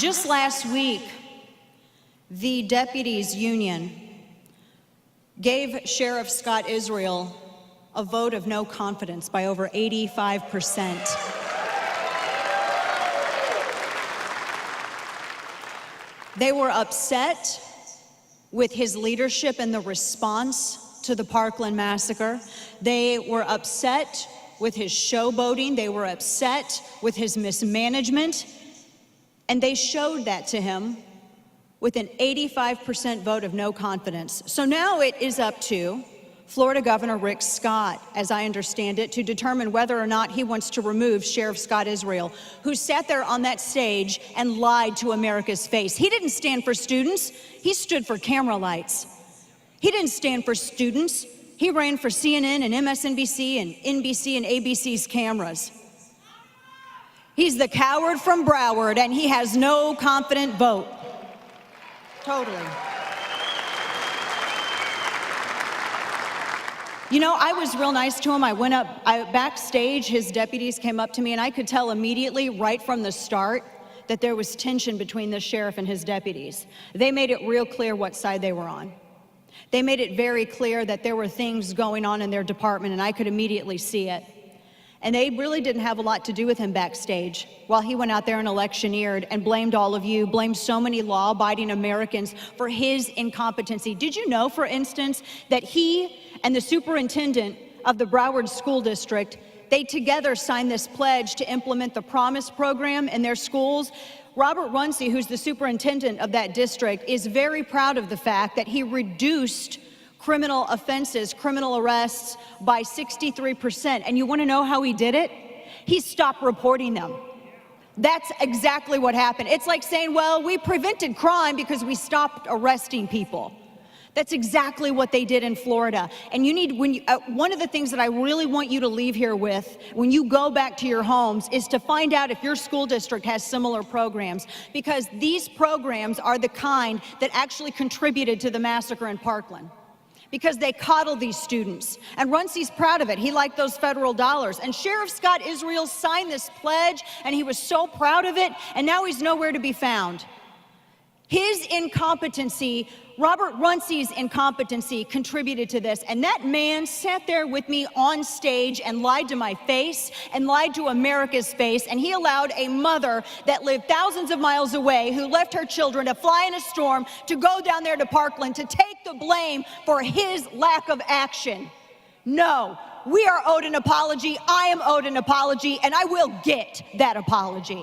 Just last week, the deputies union gave Sheriff Scott Israel a vote of no confidence by over 85%. They were upset with his leadership and the response to the Parkland massacre. They were upset with his showboating. They were upset with his mismanagement. And they showed that to him with an 85% vote of no confidence. So now it is up to Florida Governor Rick Scott, as I understand it, to determine whether or not he wants to remove Sheriff Scott Israel, who sat there on that stage and lied to America's face. He didn't stand for students. He stood for camera lights. He didn't stand for students. He ran for CNN and MSNBC and NBC and ABC's cameras. He's the coward from Broward, and he has no confident vote. Totally. You know, I was real nice to him. I went up, backstage, his deputies came up to me, and I could tell immediately, right from the start, that there was tension between the sheriff and his deputies. They made it real clear what side they were on. They made it very clear that there were things going on in their department, and I could immediately see it. And they really didn't have a lot to do with him backstage while he went out there and electioneered and blamed all of you, blamed so many law-abiding Americans for his incompetency. Did you know, for instance, that he and the superintendent of the Broward School District, they together signed this pledge to implement the Promise program in their schools? Robert Runcie, who's the superintendent of that district, is very proud of the fact that he reduced criminal offenses, criminal arrests by 63%. And you want to know how he did it? He stopped reporting them. That's exactly what happened. It's like saying, well, we prevented crime because we stopped arresting people. That's exactly what they did in Florida. And you need, one of the things that I really want you to leave here with when you go back to your homes is to find out if your school district has similar programs, because these programs are the kind that actually contributed to the massacre in Parkland, because they coddle these students. And Runcie's proud of it. He liked those federal dollars. And Sheriff Scott Israel signed this pledge, and he was so proud of it, and now he's nowhere to be found. His incompetency, Robert Runcie's incompetency, contributed to this. And that man sat there with me on stage and lied to my face and lied to America's face. And he allowed a mother that lived thousands of miles away, who left her children to fly in a storm, to go down there to Parkland to take the blame for his lack of action. No, we are owed an apology. I am owed an apology, and I will get that apology.